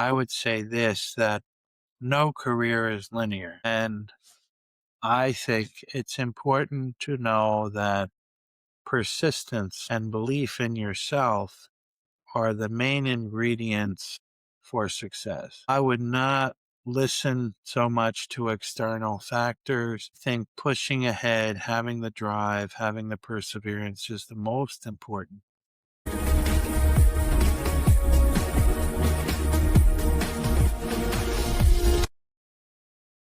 I would say this, that no career is linear. And I think it's important to know that persistence and belief in yourself are the main ingredients for success. I would not listen so much to external factors. I think pushing ahead, having the drive, having the perseverance is the most important.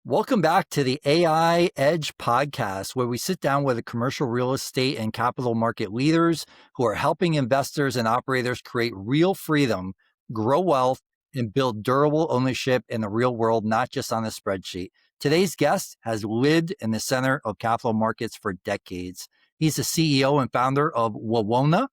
Welcome back to the AI Edge podcast, where we sit down with the commercial real estate and capital market leaders who are helping investors and operators create real freedom, grow wealth, and build durable ownership in the real world, not just on a spreadsheet. Today's guest has lived in the center of capital markets for decades. He's the CEO and founder of Wawona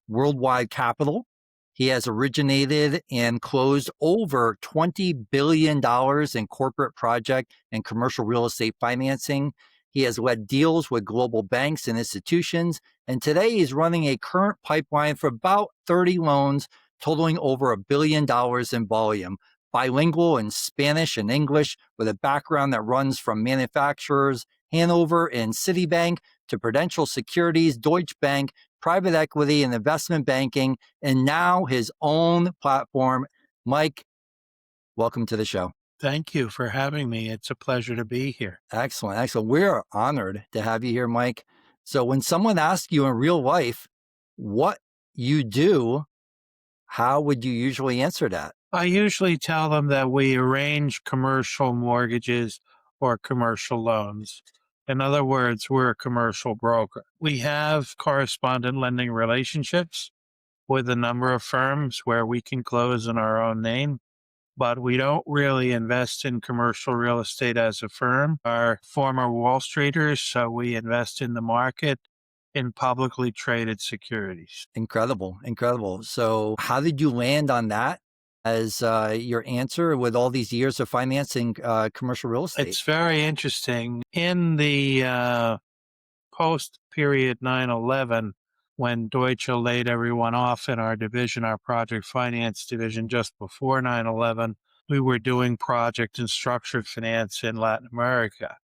Worldwide Capital. He has originated and closed over $20 billion in corporate project and commercial real estate financing. He has led deals with global banks and institutions, and today he's running a current pipeline for about 30 loans, totaling over $1 billion in volume. Bilingual in Spanish and English, with a background that runs from manufacturers, Hanover and Citibank, to Prudential Securities, Deutsche Bank, private equity and investment banking, and now his own platform. Mike, welcome to the show. Thank you for having me. It's a pleasure to be here. Excellent. Excellent. We're honored to have you here, Mike. So when someone asks you in real life what you do, how would you usually answer that? I usually tell them that we arrange commercial mortgages or commercial loans. In other words, we're a commercial broker. We have correspondent lending relationships with a number of firms where we can close in our own name, but we don't really invest in commercial real estate as a firm. Our former Wall Streeters, so we invest in the market in publicly traded securities. Incredible. Incredible. So how did you land on that as your answer with all these years of financing commercial real estate? It's very interesting. In the post-period 9/11, when Deutsche laid everyone off in our division, our project finance division, just before 9/11, we were doing project and structured finance in Latin America.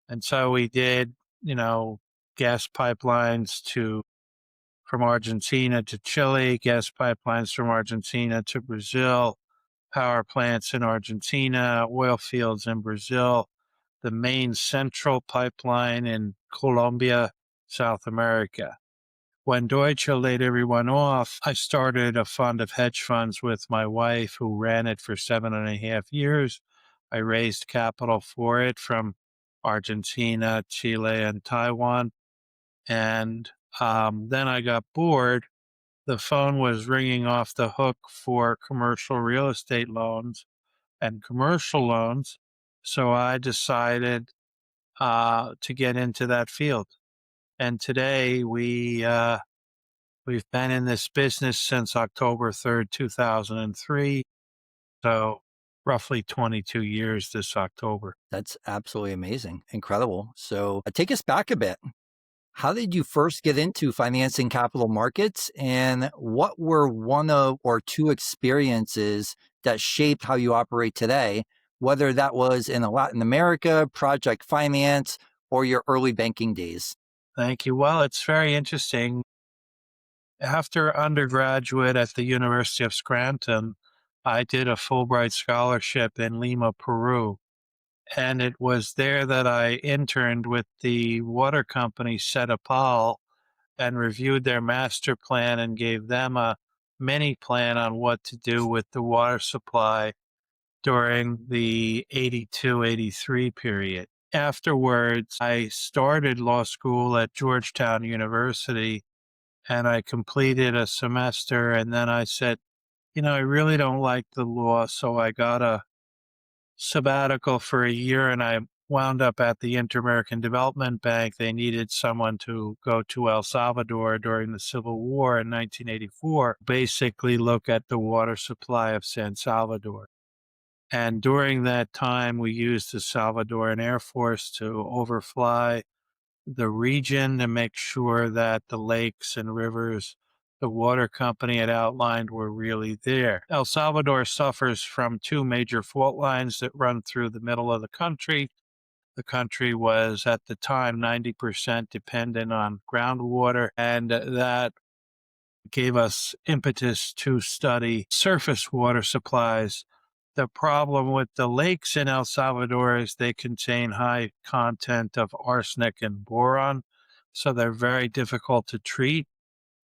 And so we did, gas pipelines from Argentina to Chile, gas pipelines from Argentina to Brazil, power plants in Argentina, oil fields in Brazil, the main central pipeline in Colombia, South America. When Deutsche laid everyone off, I started a fund of hedge funds with my wife, who ran it for 7.5 years. I raised capital for it from Argentina, Chile, and Taiwan. And then I got bored. The phone was ringing off the hook for commercial real estate loans and commercial loans. So I decided to get into that field. And today we've been in this business since October 3rd, 2003. So roughly 22 years this October. That's absolutely amazing. Incredible. So take us back a bit. How did you first get into financing capital markets, and what were one or two experiences that shaped how you operate today, whether that was in Latin America, project finance, or your early banking days? Thank you. Well, it's very interesting. After undergraduate at the University of Scranton, I did a Fulbright scholarship in Lima, Peru. And it was there that I interned with the water company Setapal and reviewed their master plan and gave them a mini plan on what to do with the water supply during the 82-83 period. Afterwards, I started law school at Georgetown University, and I completed a semester, and then I said, I really don't like the law, so I got a sabbatical for a year, and I wound up at the Inter-American Development Bank. They needed someone to go to El Salvador during the Civil War in 1984, basically look at the water supply of San Salvador. And during that time, we used the Salvadoran Air Force to overfly the region to make sure that the lakes and rivers the water company had outlined were really there. El Salvador suffers from two major fault lines that run through the middle of the country. The country was at the time 90% dependent on groundwater, and that gave us impetus to study surface water supplies. The problem with the lakes in El Salvador is they contain high content of arsenic and boron, so they're very difficult to treat.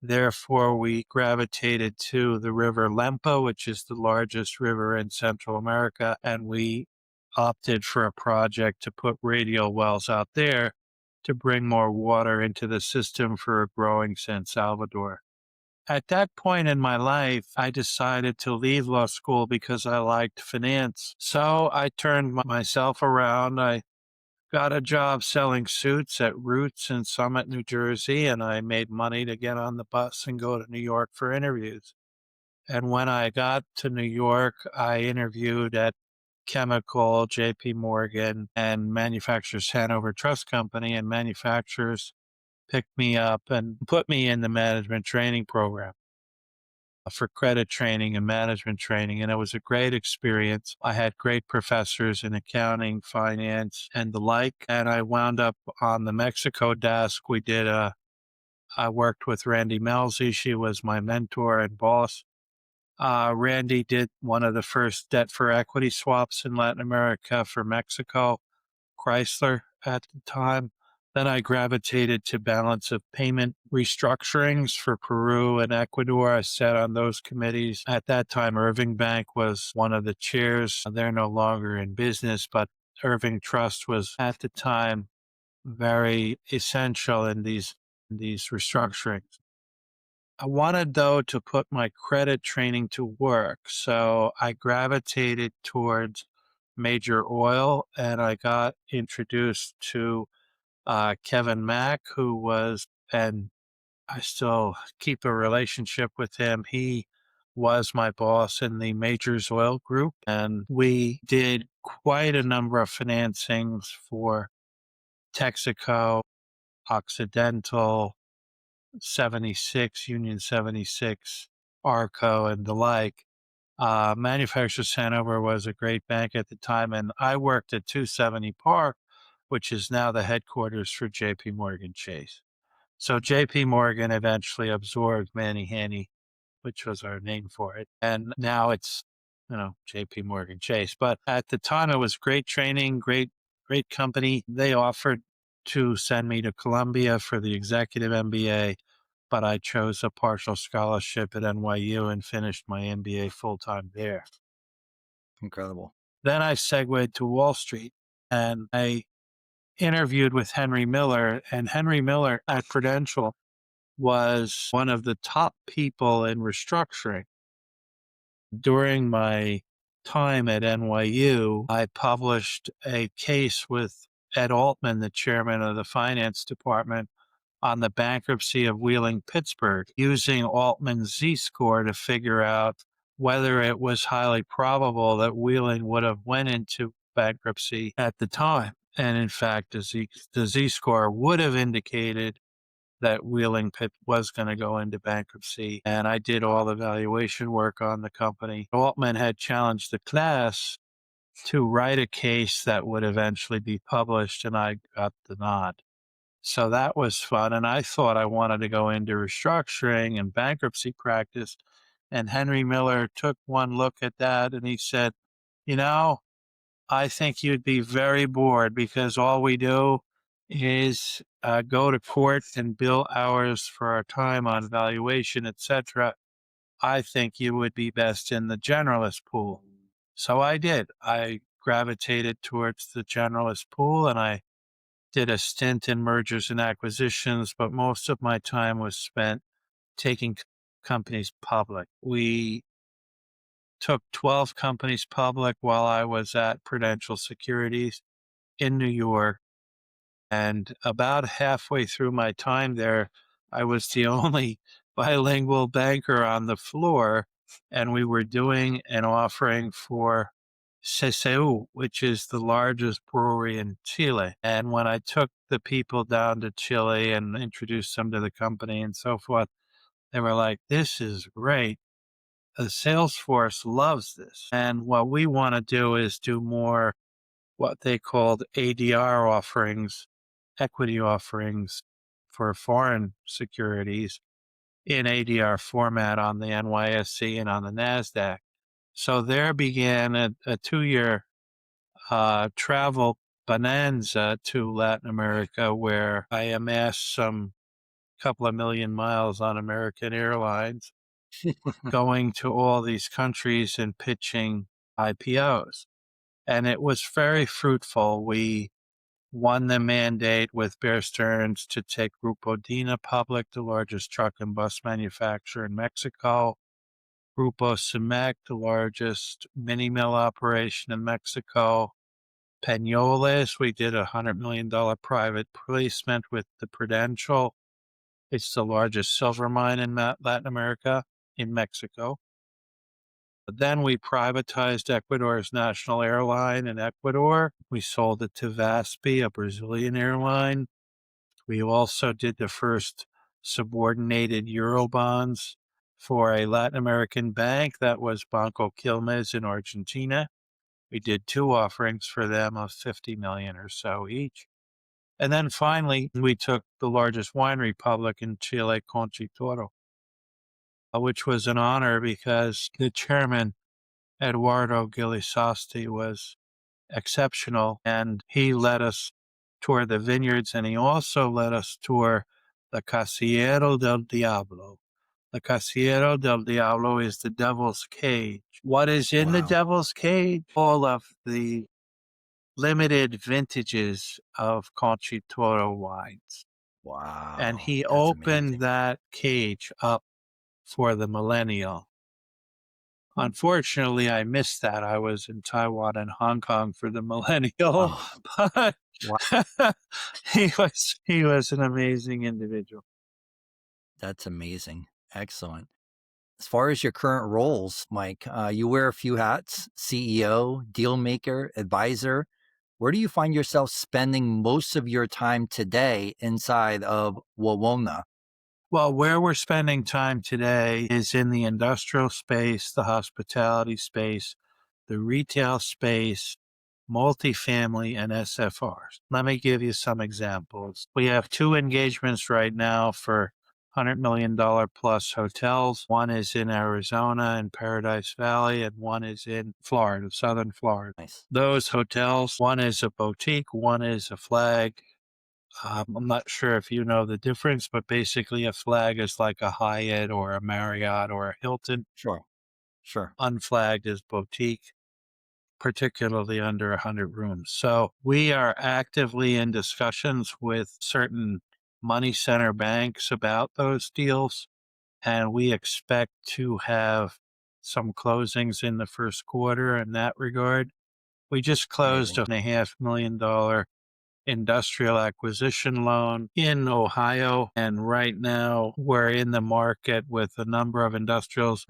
Therefore, we gravitated to the river Lempa, which is the largest river in Central America, and we opted for a project to put radial wells out there to bring more water into the system for a growing San Salvador. At that point in my life, I decided to leave law school because I liked finance. So I turned myself around. I got a job selling suits at Roots in Summit, New Jersey, and I made money to get on the bus and go to New York for interviews. And when I got to New York, I interviewed at Chemical, JP Morgan, and Manufacturers Hanover Trust Company, and manufacturers picked me up and put me in the management training program for credit training and management training. And it was a great experience. I had great professors in accounting, finance, and the like. And I wound up on the Mexico desk. I worked with Randy Melzi. She was my mentor and boss. Randy did one of the first debt for equity swaps in Latin America for Mexico, Chrysler at the time. Then I gravitated to balance of payment restructurings for Peru and Ecuador. I sat on those committees. At that time, Irving Bank was one of the chairs. They're no longer in business, but Irving Trust was at the time very essential in these restructurings. I wanted, though, to put my credit training to work. So I gravitated towards major oil, and I got introduced to Kevin Mack, and I still keep a relationship with him. He was my boss in the Majors Oil Group, and we did quite a number of financings for Texaco, Occidental, 76, Union 76, Arco, and the like. Manufacturers Hanover was a great bank at the time, and I worked at 270 Park, which is now the headquarters for JP Morgan Chase. So JP Morgan eventually absorbed Manny Hanny, which was our name for it. And now it's, JP Morgan Chase. But at the time it was great training, great company. They offered to send me to Columbia for the executive MBA, but I chose a partial scholarship at NYU and finished my MBA full-time there. Incredible. Then I segued to Wall Street, and I interviewed with Henry Miller, and Henry Miller at Prudential was one of the top people in restructuring. During my time at NYU, I published a case with Ed Altman, the chairman of the finance department, on the bankruptcy of Wheeling Pittsburgh, using Altman's Z-score to figure out whether it was highly probable that Wheeling would have went into bankruptcy at the time. And in fact, the Z-score would have indicated that Wheeling Pitt was going to go into bankruptcy. And I did all the valuation work on the company. Altman had challenged the class to write a case that would eventually be published, and I got the nod. So that was fun. And I thought I wanted to go into restructuring and bankruptcy practice. And Henry Miller took one look at that and he said, I think you'd be very bored because all we do is go to court and bill hours for our time on valuation, etc. I think you would be best in the generalist pool. So I did. I gravitated towards the generalist pool, and I did a stint in mergers and acquisitions, but most of my time was spent taking companies public. We took 12 companies public while I was at Prudential Securities in New York. And about halfway through my time there, I was the only bilingual banker on the floor, and we were doing an offering for CCU, which is the largest brewery in Chile. And when I took the people down to Chile and introduced them to the company and so forth, They were like, this is great. The sales force loves this. And what we want to do is do more what they called ADR offerings, equity offerings for foreign securities in ADR format on the NYSE and on the NASDAQ. So there began a 2-year travel bonanza to Latin America where I amassed some couple of million miles on American Airlines, going to all these countries and pitching IPOs. And it was very fruitful. We won the mandate with Bear Stearns to take Grupo Dina public, the largest truck and bus manufacturer in Mexico. Grupo Cemec, the largest mini mill operation in Mexico. Peñoles, we did a $100 million private placement with the Prudential. It's the largest silver mine in Latin America, in Mexico. But then we privatized Ecuador's national airline in Ecuador. We sold it to VASP, a Brazilian airline. We also did the first subordinated Eurobonds for a Latin American bank that was Banco Quilmes in Argentina. We did 2 offerings for them of 50 million or so each. And then finally, we took the largest wine republic in Chile, Conchitoro, which was an honor because the chairman, Eduardo Gilisasti, was exceptional, and he let us tour the vineyards, and he also let us tour the Casillero del Diablo. The Casillero del Diablo is the devil's cage. What is in the Wow. devil's cage? All of the limited vintages of Conchitoro wines. And Wow. he That's opened amazing. that cage up for the millennial. Unfortunately, I missed that. I was in Taiwan and Hong Kong for the millennial, Oh, but wow. he was an amazing individual. That's amazing. Excellent. As far as your current roles, Mike, you wear a few hats: CEO, deal maker, advisor. Where do you find yourself spending most of your time today inside of Wawona? Well, where we're spending time today is in the industrial space, the hospitality space, the retail space, multifamily, and SFRs. Let me give you some examples. We have 2 engagements right now for $100 million plus hotels. One is in Arizona in Paradise Valley, and one is in Florida, Southern Florida. Nice. Those hotels, one is a boutique, one is a flag. I'm not sure if you know the difference, but basically a flag is like a Hyatt or a Marriott or a Hilton. Sure. Sure. Unflagged is boutique, particularly under 100 rooms. So we are actively in discussions with certain money center banks about those deals, and we expect to have some closings in the first quarter in that regard. We just closed Amazing. a $500,000 industrial acquisition loan in Ohio, and right now we're in the market with a number of industrials.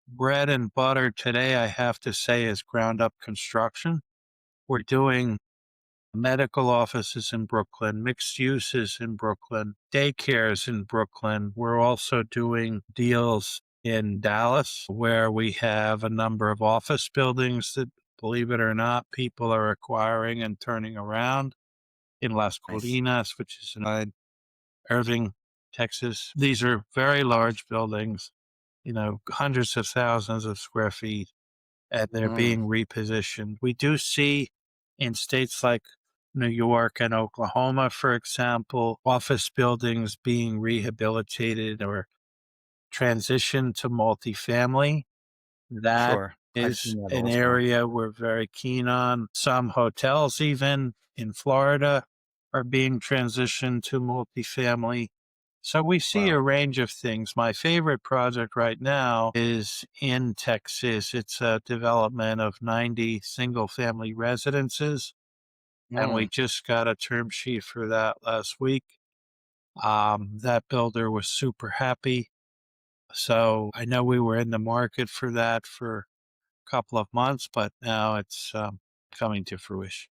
Bread and butter today, I have to say, is ground up construction. We're doing medical offices in Brooklyn, mixed uses in Brooklyn, daycares in Brooklyn. We're also doing deals in Dallas where we have a number of office buildings that, believe it or not, people are acquiring and turning around. In Las Nice. Colinas, which is in Irving, Texas. These are very large buildings, hundreds of thousands of square feet, and they're Mm, being repositioned. We do see in states like New York and Oklahoma, for example, office buildings being rehabilitated or transitioned to multifamily. That sure. I've is seen that an also. area we're very keen on. Some hotels, even in Florida, are being transitioned to multifamily. So we see Wow. a range of things. My favorite project right now is in Texas. It's a development of 90 single family residences, and we Mm. just got a term sheet for that last week. That builder was super happy. So I know we were in the market for that for couple of months, but now it's coming to fruition.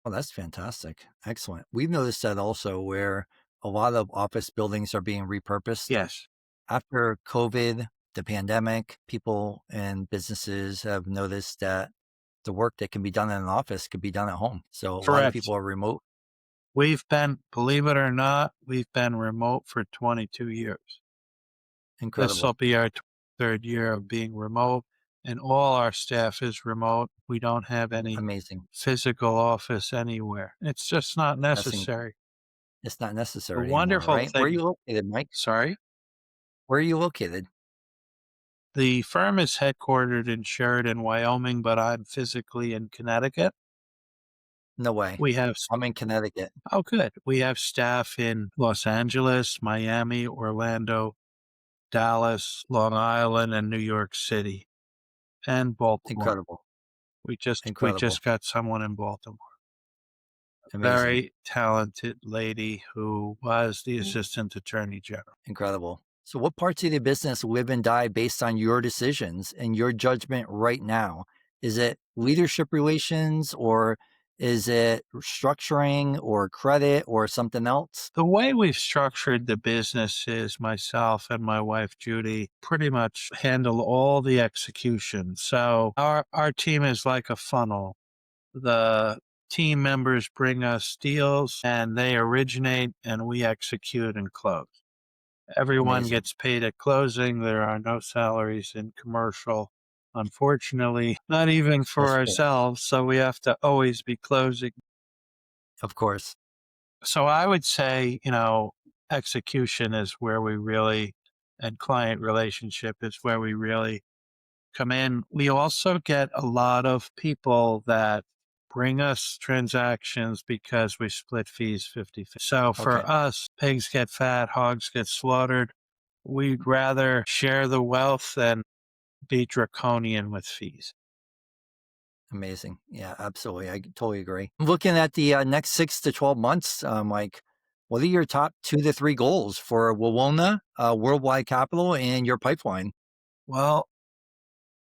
Oh, that's fantastic. Excellent. We've noticed that also where a lot of office buildings are being repurposed. Yes. After COVID, the pandemic, people and businesses have noticed that the work that can be done in an office could be done at home. So a lot of Correct. people are remote. Believe it or not, we've been remote for 22 years. This will Incredible. be our third year of being remote, and all our staff is remote. We don't have any Amazing. physical office anywhere. It's just not That's in, necessary. it's not The necessary anymore, wonderful right? Where are thing, you located, Mike? sorry, Where are you located? the firm is headquartered in Sheridan, Wyoming, but I'm physically in Connecticut. No way. We have, I'm in Connecticut. oh, good. We have staff in Los Angeles, Miami, Orlando, Dallas, Long Island, and New York City, and Baltimore. Incredible. We Incredible. just got someone in Baltimore. Amazing. Very talented lady who was the assistant attorney general. Incredible. So, what parts of the business live and die based on your decisions and your judgment right now? Is it leadership relations, or is it structuring or credit or something else? The way we've structured the business is myself and my wife Judy pretty much handle all the execution. So our team is like a funnel. The team members bring us deals and they originate and we execute and close. Everyone Amazing. gets paid at closing. There are no salaries in commercial, unfortunately, not even for That's right. ourselves. So we have to always be closing. Of course. So I would say, execution is where we really, and client relationship is where we really come in. We also get a lot of people that bring us transactions because we split fees 50/50. So Okay. for us, pigs get fat, hogs get slaughtered. We'd rather share the wealth than be draconian with fees. Amazing. Yeah, absolutely. I totally agree. Looking at the next 6 to 12 months, Mike, what are your top 2 to 3 goals for Wawona Worldwide Capital and your pipeline? Well,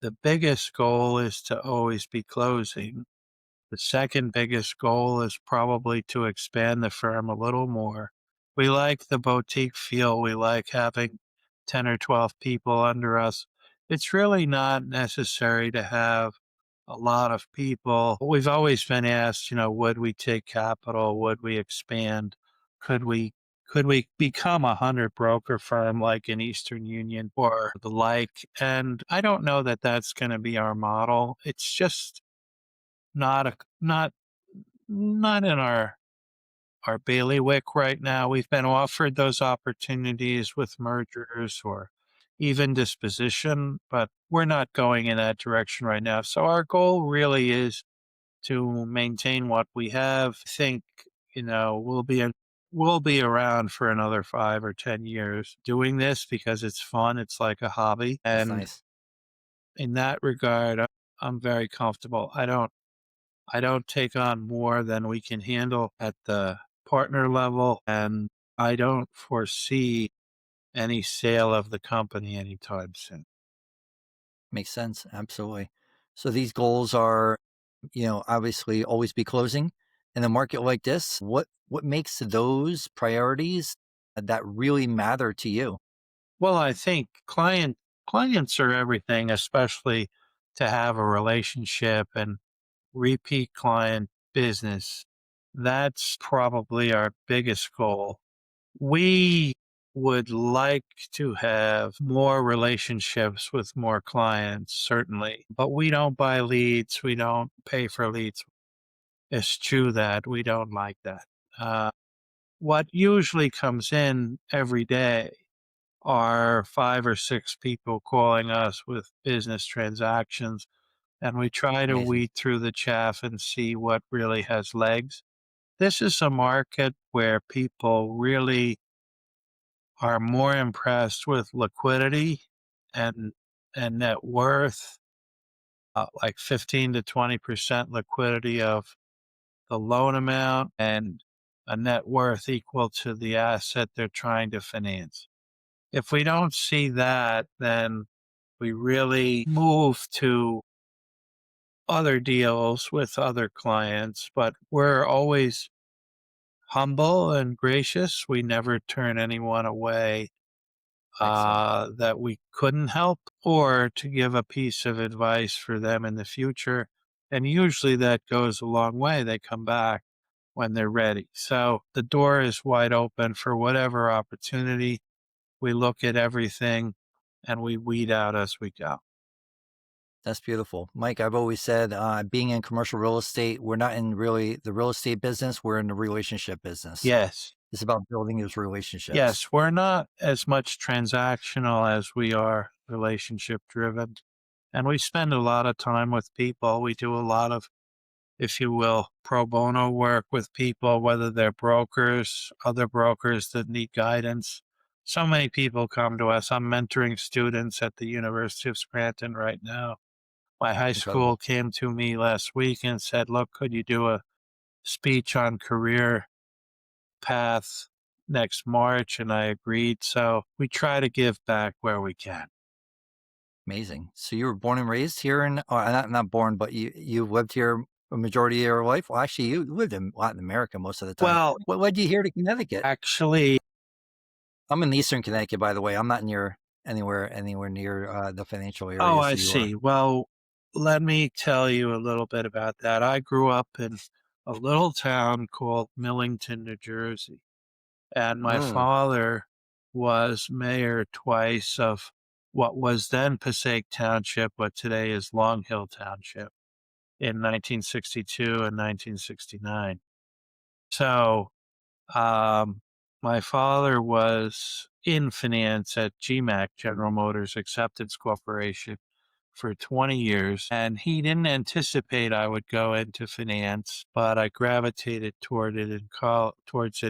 the biggest goal is to always be closing. The second biggest goal is probably to expand the firm a little more. We like the boutique feel. We like having 10 or 12 people under us. It's really not necessary to have a lot of people. We've always been asked, would we take capital? Would we expand? Could we become a 100 broker firm like an Eastern Union or the like? And I don't know that that's going to be our model. It's just not a not in our bailiwick right now. We've been offered those opportunities with mergers or even disposition, but we're not going in that direction right now. So our goal really is to maintain what we have. I think, we'll be around for another 5 or 10 years doing this because it's fun. It's like a hobby. That's And nice. in that regard, I'm very comfortable. I don't take on more than we can handle at the partner level, and I don't foresee any sale of the company anytime soon. Makes sense. Absolutely. So these goals are, obviously always be closing. In a market like this, what makes those priorities that really matter to you? Well, I think clients are everything, especially to have a relationship and repeat client business. That's probably our biggest goal. We would like to have more relationships with more clients, certainly, but we don't buy leads. We don't pay for leads. Eschew that. We don't like that. Uh, what usually comes in every day are 5 or 6 people calling us with business transactions, and we try to Amazing. weed through the chaff and see what really has legs. This is a market where people really are more impressed with liquidity and net worth, like 15 to 20% liquidity of the loan amount and a net worth equal to the asset they're trying to finance. If we don't see that, then we really move to other deals with other clients, but we're always humble and gracious. We never turn anyone away. Excellent. that we couldn't help, or to give a piece of advice for them in the future. And usually that goes a long way. They come back when they're ready. So the door is wide open for whatever opportunity. We look at everything and we weed out as we go. That's beautiful. Mike, I've always said, being in commercial real estate, we're not in really the real estate business, we're in the relationship business. Yes. It's about building those relationships. Yes. We're not as much transactional as we are relationship driven. And we spend a lot of time with people. We do a lot of, if you will, pro bono work with people, whether they're brokers, other brokers that need guidance. So many people come to us. I'm mentoring students at the University of Scranton right now. My high school Incredible. came to me last week and said, look, could you do a speech on career path next March? And I agreed. So we try to give back where we can. Amazing. So you were born and raised here in, or not born, but you lived here a majority of your life? Well, actually, you lived in Latin America most of the time. Well, What led you here to Connecticut? actually, I'm in Eastern Connecticut, by the way. I'm not near anywhere near the financial oh, areas I that you are. see. Well, let me tell you a little bit about that. I grew up in a little town called Millington, New Jersey, and my Oh, father was mayor twice of what was then Passaic Township, but today is Long Hill Township in 1962 and 1969. So, um, my father was in finance at GMAC, General Motors Acceptance Corporation, for 20 years, and he didn't anticipate I would go into finance, but I gravitated towards it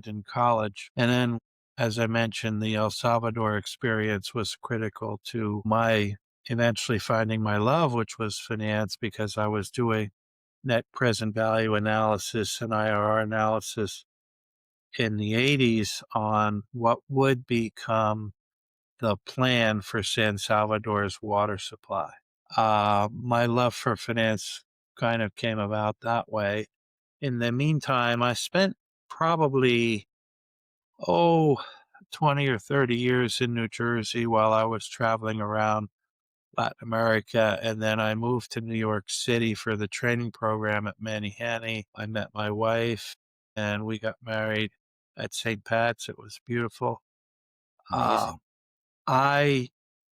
in college. And then, as I mentioned, the El Salvador experience was critical to my eventually finding my love, which was finance, because I was doing net present value analysis and IRR analysis in the 80s on what would become the plan for San Salvador's water supply. My love for finance kind of came about that way. In the meantime, I spent probably, oh, 20 or 30 years in New Jersey while I was traveling around Latin America. And then I moved to New York City for the training program at Manny. I met my wife and we got married at St. Pat's. It was beautiful. Uh, amazing. I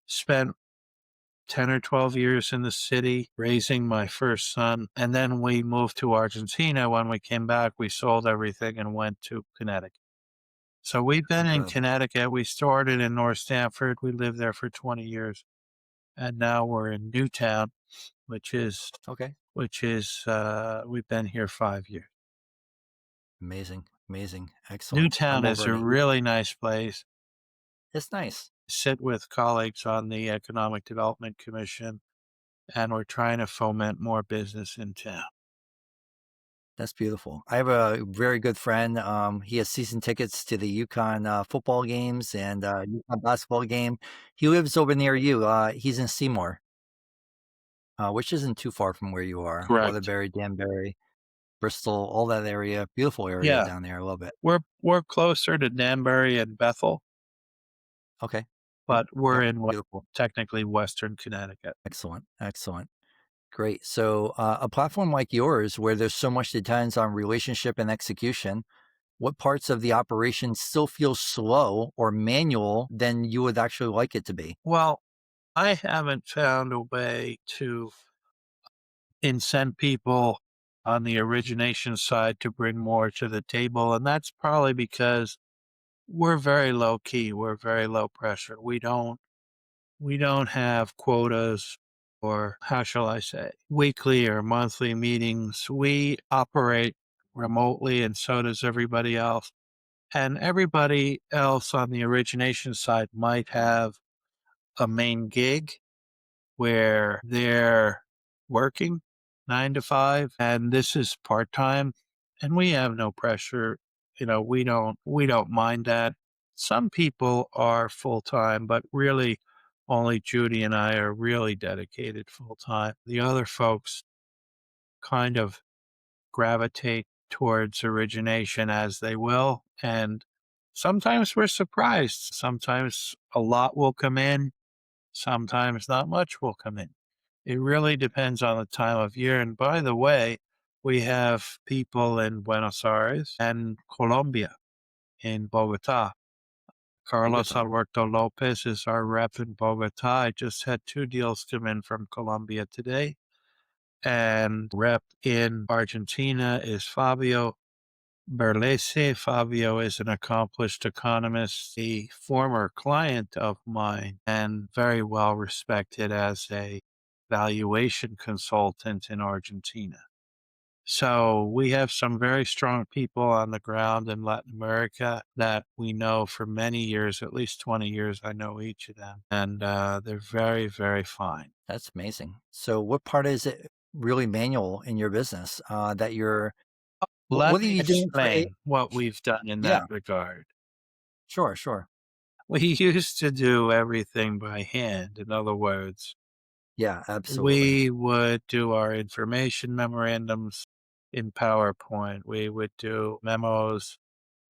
spent 10 or 12 years in the city raising my first son. And then we moved to Argentina. When we came back, we sold everything and went to Connecticut. So we've That's been in incredible. Connecticut. We started in North Stamford. We lived there for 20 years. And now we're in Newtown, which is, Okay. we've been here 5 years. Amazing. Amazing. Excellent. Newtown I'm is over a in the, really nice place. it's nice. Sit with colleagues on the Economic Development Commission, and we're trying to foment more business in town. That's beautiful. I have a very good friend. He has season tickets to the Yukon football games and Yukon basketball game. He lives over near you. He's in Seymour, which isn't too far from where you are. Correct. Waterbury, Danbury, Bristol, all that area. Beautiful area Yeah, down there. I love it. we're closer to Danbury and Bethel, Okay. but we're Yep. in Beautiful. technically Western Connecticut. Excellent. Excellent. Great. So, a platform like yours, where there's so much that depends on relationship and execution, what parts of the operation still feel slow or manual than you would actually like it to be? Well, I haven't found a way to incent people on the origination side to bring more to the table, and that's probably because we're very low key, we're very low pressure. We don't have quotas or, how shall I say, weekly or monthly meetings. We operate remotely, and so does everybody else. And everybody else on the origination side might have a main gig where they're working 9 to 5, and this is part time, and we have no pressure. We don't mind that. Some people are full time, but really only Judy and I are really dedicated full time. The other folks kind of gravitate towards origination as they will, and sometimes we're surprised. Sometimes a lot will come in. Sometimes not much will come in. It really depends on the time of year. And by the way, we have people in Buenos Aires and Colombia, in Bogota. Carlos Bogota. Alberto Lopez is our rep in Bogota. I just had 2 deals come in from Colombia today. And rep in Argentina is Fabio Berlese. Fabio is an accomplished economist, a former client of mine, and very well respected as a valuation consultant in Argentina. So we have some very strong people on the ground in Latin America that we know for many years, at least 20 years. I know each of them, and they're very, very fine. That's amazing. So what part is it really manual in your business that you're Let what are me you doing for a explain what we've done in Yeah, that regard. sure, sure. We used to do everything by hand. In other words, Yeah, absolutely. we would do our information memorandums in PowerPoint. We would do memos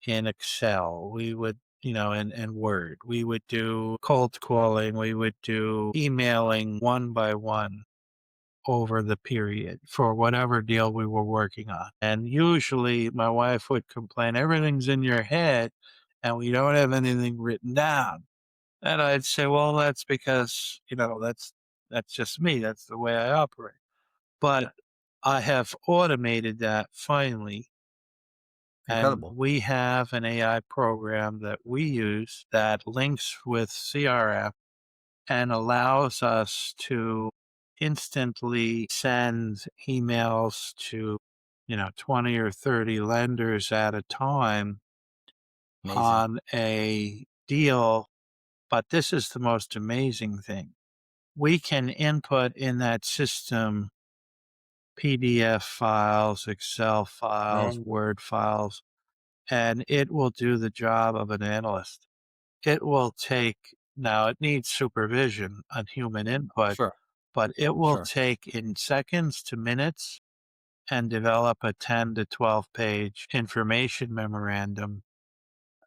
in Excel. We would, in Word. We would do cold calling. We would do emailing one by one over the period for whatever deal we were working on. And usually my wife would complain, everything's in your head and we don't have anything written down. And I'd say, well, that's because, that's just me. That's the way I operate. But I have automated that finally. And Incredible. we have an AI program that we use that links with CRM and allows us to instantly send emails to, 20 or 30 lenders at a time Amazing. on a deal. But this is the most amazing thing. We can input in that system PDF files, Excel files, Amazing. Word files, and it will do the job of an analyst. It will take, now it needs supervision on human input, Sure, but it will sure. take in seconds to minutes and develop a 10 to 12 page information memorandum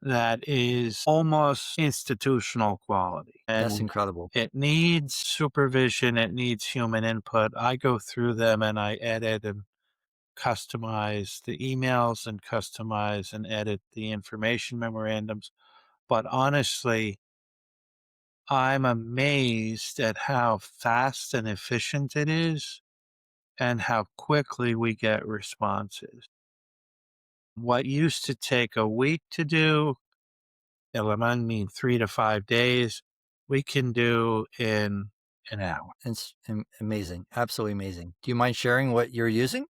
that is almost institutional quality. That's And incredible. it needs supervision, it needs human input. I go through them and I edit and customize the emails and customize and edit the information memorandums. But honestly, I'm amazed at how fast and efficient it is and how quickly we get responses. What used to take a week to do, I mean 3 to 5 days, we can do in an hour. It's amazing. Absolutely amazing. Do you mind sharing what you're using?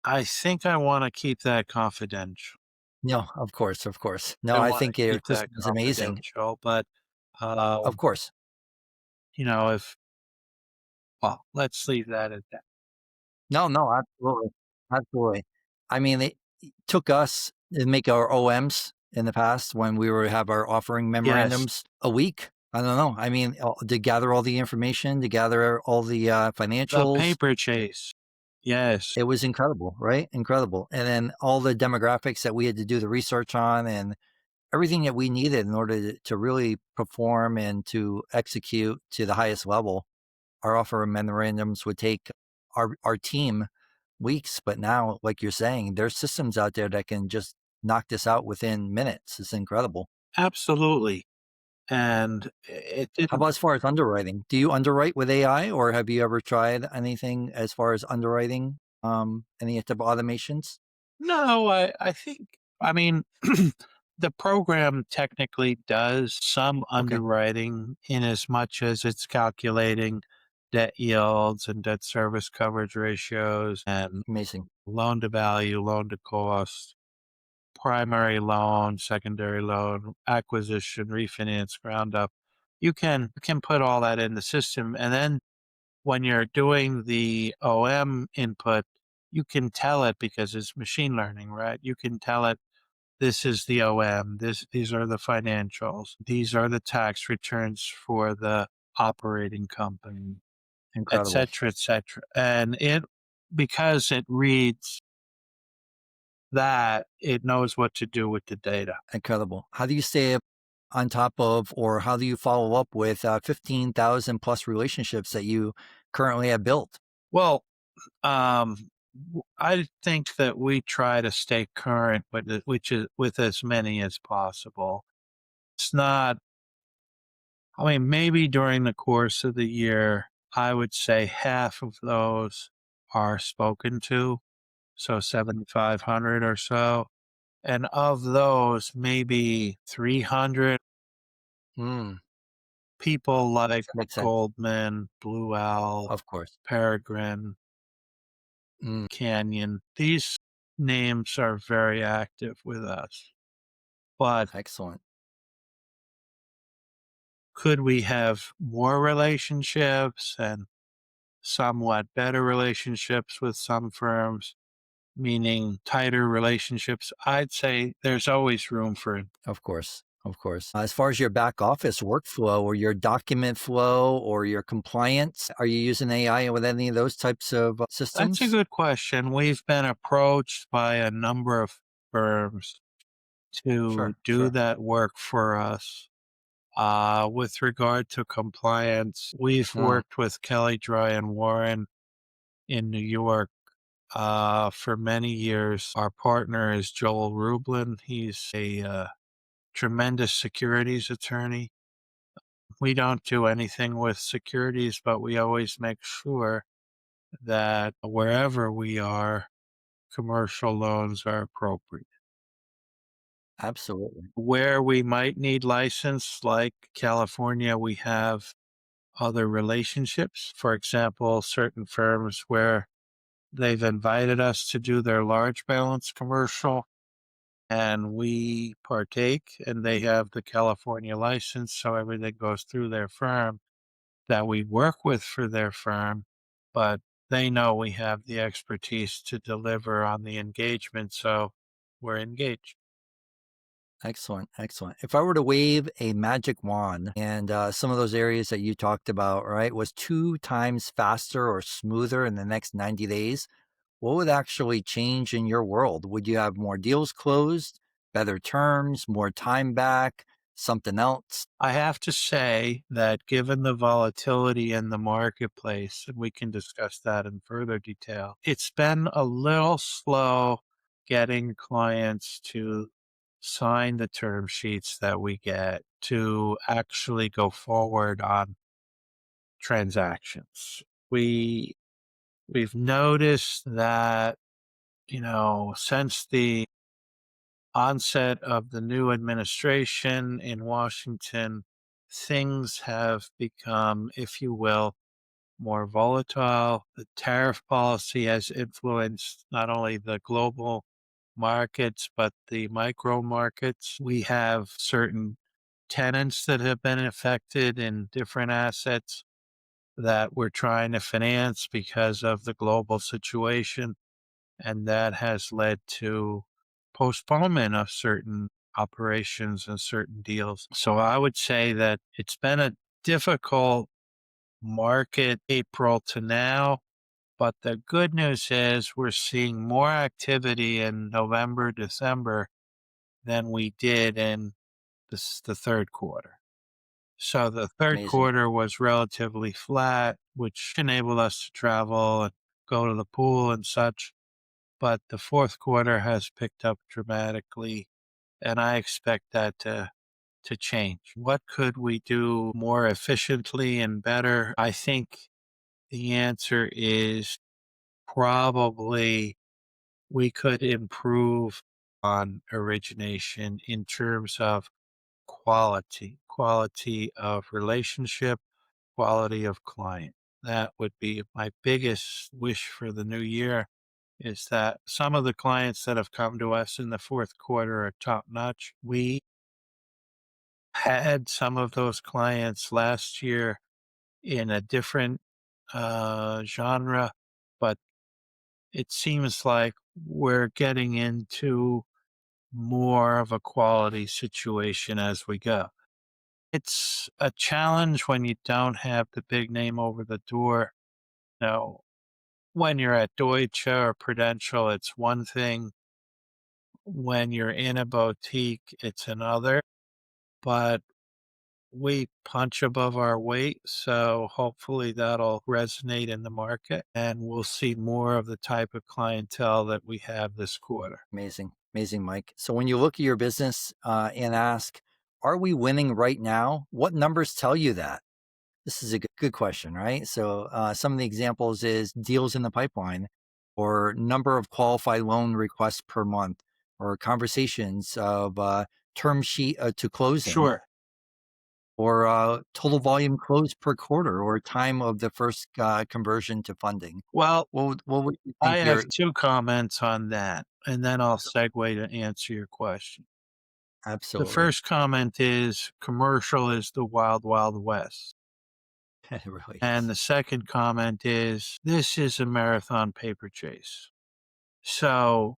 I think I want to keep that confidential. No, of course, of course. No, I I want think to your keep that system is amazing. confidential, but Of um, course. if well, let's leave that at that. No, no, absolutely. Absolutely. I mean, it took us to make our OMs in the past when we were have our offering Yes, memorandums a week. I don't know. I mean, to gather all the information, to gather all the the financials, paper chase. Yes, it was incredible, right? Incredible. And then all the demographics that we had to do the research on and everything that we needed in order to really perform and to execute to the highest level. Our offer memorandums would take our team weeks, but now, like you're saying, there's systems out there that can just knock this out within minutes. It's incredible. absolutely. And it How didn't. about as far as underwriting? Do you underwrite with AI, or have you ever tried anything as far as underwriting? Any type of automations? No, I think, I mean, the program technically does some Okay, underwriting in as much as it's calculating debt yields and debt service coverage ratios and amazing, loan to value, loan to cost, primary loan, secondary loan, acquisition, refinance, ground up. You can put all that in the system, and then when you're doing the OM input, you can tell it because it's machine learning, right? You can tell it this is the OM, these are the financials, these are the tax returns for the operating company, et incredible. cetera, et cetera. And it, because it reads that, it knows what to do with the data. Incredible. How do you stay on top of, or how do you follow up with 15,000 plus relationships that you currently have built? Well, I think that we try to stay current with it, which is with as many as possible. It's not, I mean, maybe during the course of the year, I would say half of those are spoken to, so 7,500 or so. And of those, maybe 300 Mm, people like that makes sense. Goldman, Blue Owl, Of course. Peregrine, Mm, Canyon. These names are very active with us. But excellent. could we have more relationships and somewhat better relationships with some firms, meaning tighter relationships? I'd say there's always room for it. Of course. Of course. As far as your back office workflow or your document flow or your compliance, are you using AI with any of those types of That's a systems? good question. We've been approached by a number of firms to Sure. do Sure. that work for us. With regard to compliance, we've Mm, worked with Kelly Dry and Warren in New York for many years. Our partner is Joel Rublin. He's a tremendous securities attorney. We don't do anything with securities, but we always make sure that wherever we are, commercial loans are appropriate. absolutely. Where we might need license, like California, we have other relationships. For example, certain firms where they've invited us to do their large balance commercial and we partake, and they have the California license, so everything goes through their firm that we work with for their firm, but they know we have the expertise to deliver on the engagement, so we're engaged. Excellent. Excellent. If I were to wave a magic wand and some of those areas that you talked about, right, was 2 times faster or smoother in the next 90 days, what would actually change in your world? Would you have more deals closed, better terms, more time back, something else? I have to say that given the volatility in the marketplace, and we can discuss that in further detail, it's been a little slow getting clients to sign the term sheets that we get to actually go forward on transactions. We we've noticed that, since the onset of the new administration in Washington, things have become, if you will, more volatile. The tariff policy has influenced not only the global markets, but the micro markets. We have certain tenants that have been affected in different assets that we're trying to finance because of the global situation. And that has led to postponement of certain operations and certain deals. So I would say that it's been a difficult market April to now, but the good news is we're seeing more activity in November, December than we did in the third quarter. So the third Amazing. quarter was relatively flat, which enabled us to travel and go to the pool and such. But the fourth quarter has picked up dramatically, and I expect that to change. What could we do more efficiently and better? I think the answer is probably we could improve on origination in terms of quality of relationship, quality of client. That would be my biggest wish for the new year, is that some of the clients that have come to us in the fourth quarter are top notch. We had some of those clients last year in a different genre, but it seems like we're getting into more of a quality situation as we go. It's a challenge when you don't have the big name over the door. Now, when you're at Deutsche or Prudential, it's one thing. When you're in a boutique, it's another, but we punch above our weight. So hopefully that'll resonate in the market and we'll see more of the type of clientele that we have this quarter. Amazing. Amazing, Mike. So when you look at your business and ask, are we winning right now? What numbers tell you that? This is a good question, right? So some of the examples is deals in the pipeline, or number of qualified loan requests per month, or conversations of term sheet to closing, Sure. or total volume closed per quarter, or time of the first conversion to funding. Well, What would you I think have your two comments on that, and then I'll segue to answer your question. The absolutely? first comment is commercial is the wild, wild west. It really And is. the second comment is this is a marathon paper chase. So,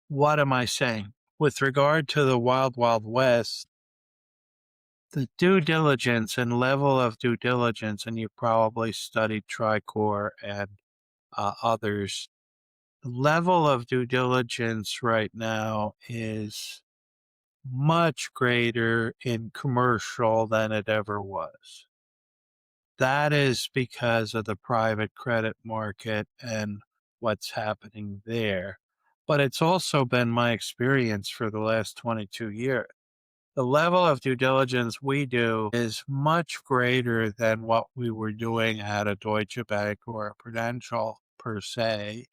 what am I saying? With regard to the wild, wild west, the due diligence and level of due diligence, and you probably studied Tricor and others, the level of due diligence right now is much greater in commercial than it ever was. That is because of the private credit market and what's happening there. But it's also been my experience for the last 22 years. The level of due diligence we do is much greater than what we were doing at a Deutsche Bank or a Prudential per se,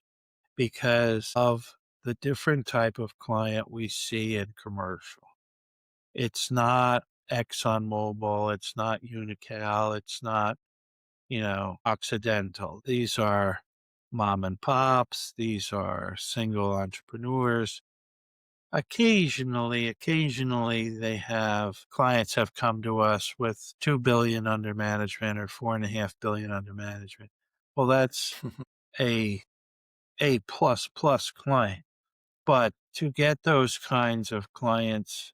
because of the different type of client we see in commercial. It's not ExxonMobil, it's not Unical, it's not, Occidental. These are mom and pops, these are single entrepreneurs. Occasionally they have clients have come to us with 2 billion under management or 4.5 billion under management. Well, that's a plus plus client. But to get those kinds of clients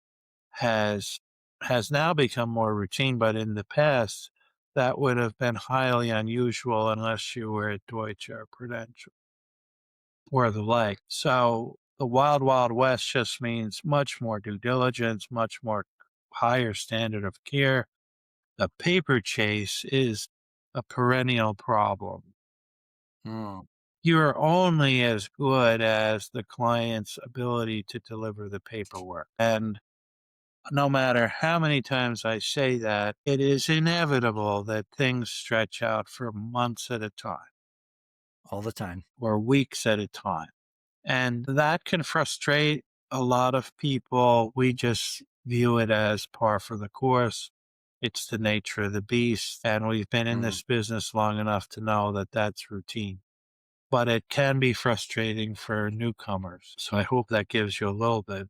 has has now become more routine, but in the past, that would have been highly unusual unless you were at Deutsche or Prudential or the like. So the wild, wild west just means much more due diligence, much more higher standard of care. The paper chase is a perennial problem. Mm, You're only as good as the client's ability to deliver the paperwork. And no matter how many times I say that, it is inevitable that things stretch out for months at a time all the time. or weeks at a time. And that can frustrate a lot of people. We just view it as par for the course. It's the nature of the beast. And we've been in Mm, this business long enough to know that that's routine. But it can be frustrating for newcomers. So I hope that gives you a little bit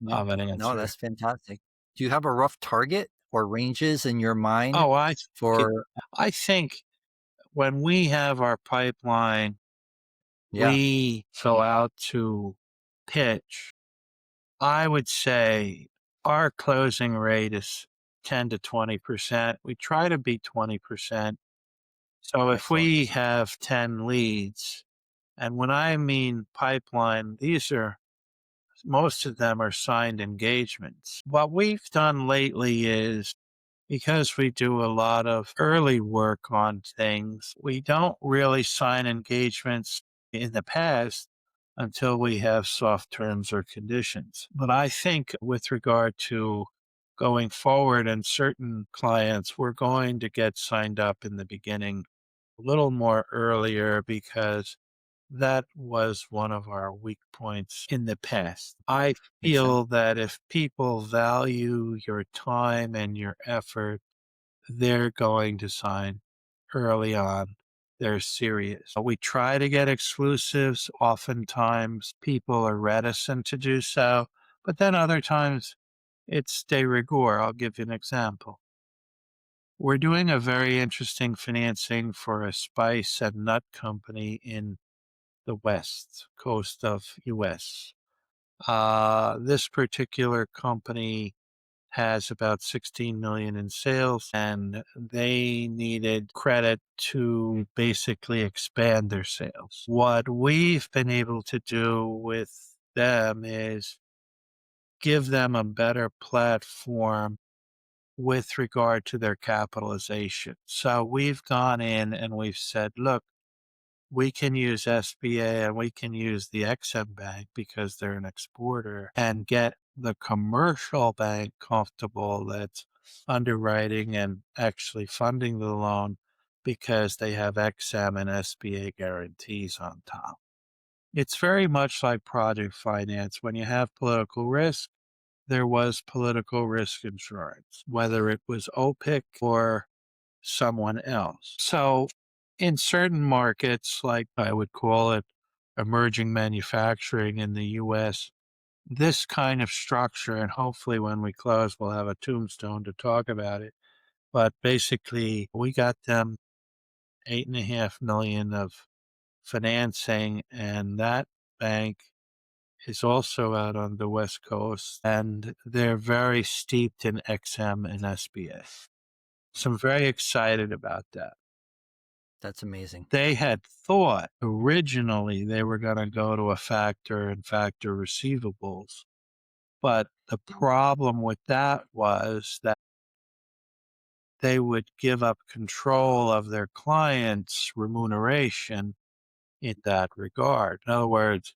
yeah. of an No, answer. that's fantastic. Do you have a rough target or ranges in your mind Oh, for I think when we have our pipeline, yeah, we go out to pitch. I would say our closing rate is 10 to 20%. We try to be 20%. So if excellent. we have 10 leads, and when I mean pipeline, these are most of them are signed engagements. What we've done lately is because we do a lot of early work on things, we don't really sign engagements in the past until we have soft terms or conditions. But I think with regard to going forward and certain clients, we're going to get signed up in the beginning a little more earlier because that was one of our weak points in the past. I Makes sense. feel that if people value your time and your effort, they're going to sign early on. They're serious. We try to get exclusives. Oftentimes, people are reticent to do so, but then other times it's de rigueur. I'll give you an example. We're doing a very interesting financing for a spice and nut company in the west coast of US. This particular company has about 16 million in sales and they needed credit to basically expand their sales. What we've been able to do with them is give them a better platform with regard to their capitalization. So we've gone in and we've said, look, we can use SBA and we can use the XM Bank because they're an exporter and get the commercial bank comfortable that's underwriting and actually funding the loan because they have XM and SBA guarantees on top. It's very much like project finance. When you have political risk, there was political risk insurance, whether it was OPIC or someone else. So in certain markets, like I would call it emerging manufacturing in the US, this kind of structure, and hopefully when we close, we'll have a tombstone to talk about it. But basically, we got them 8.5 million of financing, and that bank is also out on the West Coast, and they're very steeped in XM and SBA. So I'm very excited about that. That's amazing. They had thought originally they were going to go to a factor and factor receivables. But the problem with that was that they would give up control of their clients' remuneration in that regard. In other words,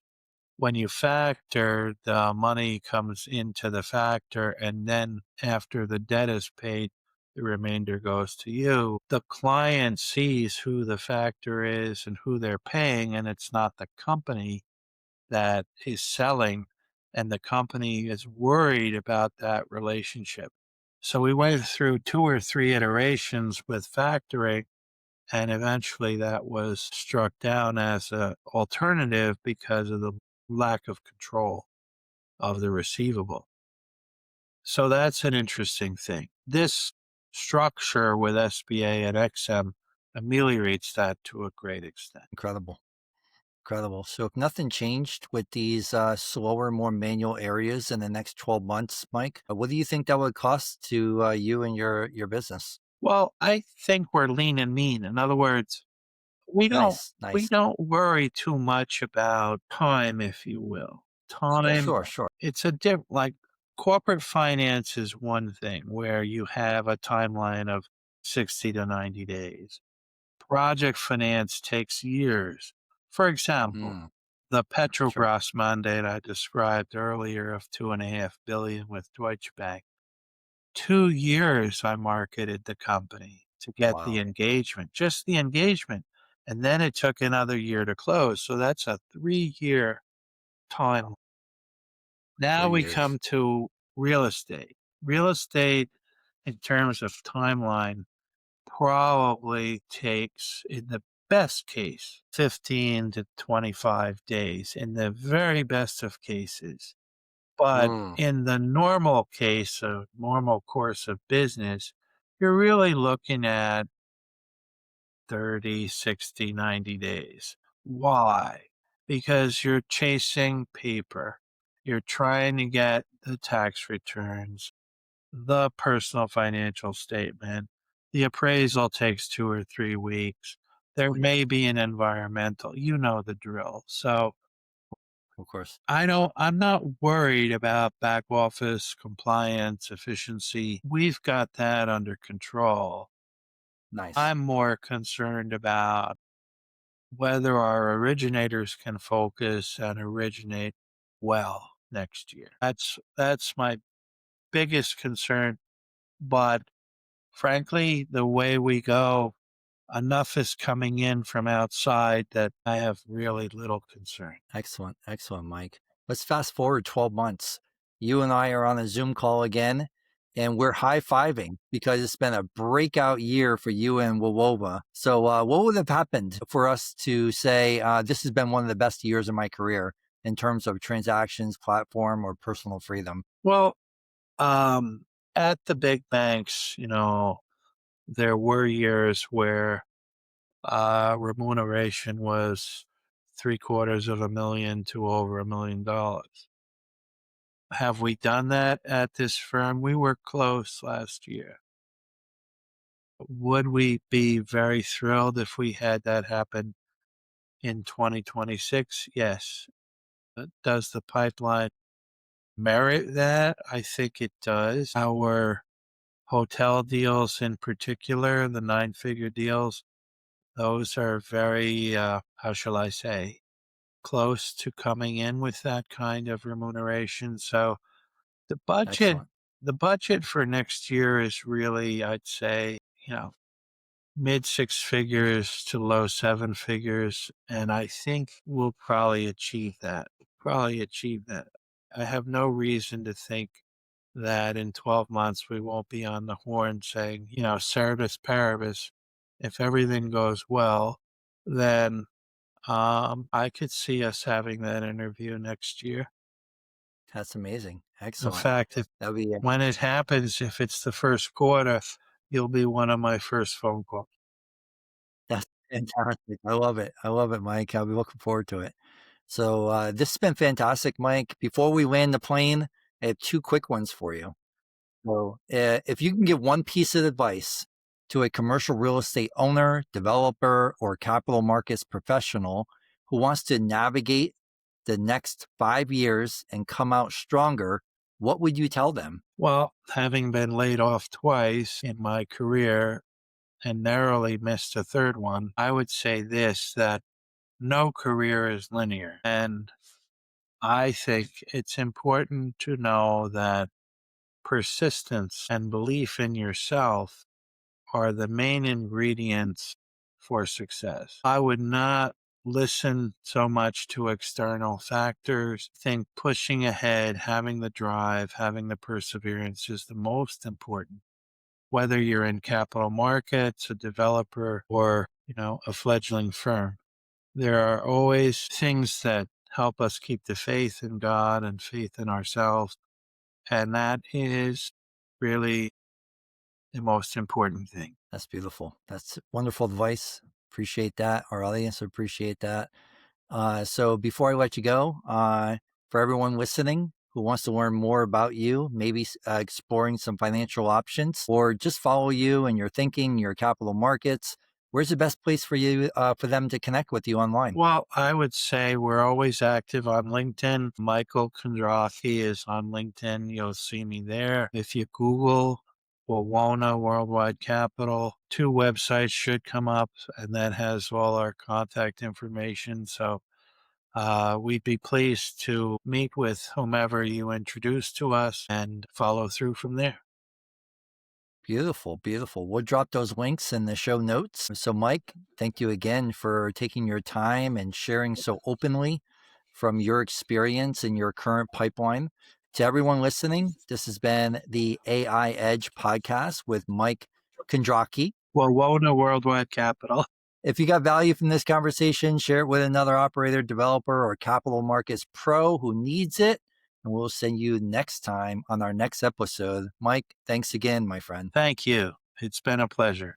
when you factor, the money comes into the factor, and then after the debt is paid, the remainder goes to you. The client sees who the factor is and who they're paying, and it's not the company that is selling, and the company is worried about that relationship. So we went through 2 or 3 iterations with factoring, and eventually that was struck down as an alternative because of the lack of control of the receivable. So that's an interesting thing. This structure with SBA and XM ameliorates that to a great extent. Incredible. Incredible. So if nothing changed with these slower, more manual areas in the next 12 months, Mike, what do you think that would cost to you and your business? Well, I think we're lean and mean. In other words, we don't Nice, we nice. don't worry too much about time, if you will. Time, Sure, sure. it's a like corporate finance is one thing where you have a timeline of 60 to 90 days. Project finance takes years. For example, Mm, the sure. Petrobras mandate I described earlier of 2.5 billion with Deutsche Bank. 2 years I marketed the company to get the Wow. engagement, just the engagement. And then it took another year to close. So that's a 3 year time. Now Three we years. come to real estate. Real estate, in terms of timeline, probably takes, in the best case, 15 to 25 days, in the very best of cases. But Mm, in the normal case of normal course of business, you're really looking at 30, 60, 90 days. Why? Because you're chasing paper. You're trying to get the tax returns, the personal financial statement. The appraisal takes 2 or 3 weeks. There may be an environmental, you know the drill. So of course. I'm not worried about back office compliance, efficiency. We've got that under control. Nice. I'm more concerned about whether our originators can focus and originate well next year. That's my biggest concern. But frankly, the way we go, enough is coming in from outside that I have really little concern. Excellent. Excellent, Mike. Let's fast forward 12 months. You and I are on a Zoom call again, and we're high fiving because it's been a breakout year for you and Wawona. So, what would have happened for us to say this has been one of the best years of my career in terms of transactions, platform, or personal freedom? Well, at the big banks, there were years where remuneration was 750,000 to over $1 million. Have we done that at this firm? We were close last year. Would we be very thrilled if we had that happen in 2026? Yes. Does the pipeline merit that? I think it does. Our hotel deals in particular, the nine-figure deals, those are very, how shall I say, close to coming in with that kind of remuneration. So the budget Excellent. the budget for next year is really, I'd say, you know, mid six figures to low seven figures, and I think we'll probably achieve that. Probably achieve that. I have no reason to think that in 12 months we won't be on the horn saying, ceteris paribus, if everything goes well, then I could see us having that interview next year. That's amazing. In Excellent. fact, if That'll be when it happens, if it's the first quarter, you'll be one of my first phone calls. That's fantastic. I love it. I love it, Mike. I'll be looking forward to it. So this has been fantastic, Mike. Before we land the plane, I have two quick ones for you. So if you can give one piece of advice to a commercial real estate owner, developer, or capital markets professional who wants to navigate the next 5 years and come out stronger, what would you tell them? Well, having been laid off twice in my career and narrowly missed a third one, I would say this, that no career is linear. And I think it's important to know that persistence and belief in yourself are the main ingredients for success. I would not listen so much to external factors. Think pushing ahead, having the drive, having the perseverance is the most important. Whether you're in capital markets, a developer, or, a fledgling firm, there are always things that help us keep the faith in God and faith in ourselves. And that is really the most important thing. That's beautiful. That's wonderful advice. Appreciate that. Our audience would appreciate that. So before I let you go, for everyone listening who wants to learn more about you, maybe exploring some financial options, or just follow you and your thinking, your capital markets, where's the best place for you for them to connect with you online? Well, I would say we're always active on LinkedIn. Michael Kondracki is on LinkedIn. You'll see me there. If you Google Wawona Worldwide Capital, two websites should come up, and that has all our contact information. So we'd be pleased to meet with whomever you introduce to us and follow through from there. Beautiful, beautiful. We'll drop those links in the show notes. So, Mike, thank you again for taking your time and sharing so openly from your experience in your current pipeline. To everyone listening, this has been the AI Edge podcast with Mike Kondracki. Wawona Worldwide Capital. If you got value from this conversation, share it with another operator, developer, or capital markets pro who needs it. And we'll see you next time on our next episode. Mike, thanks again, my friend. Thank you. It's been a pleasure.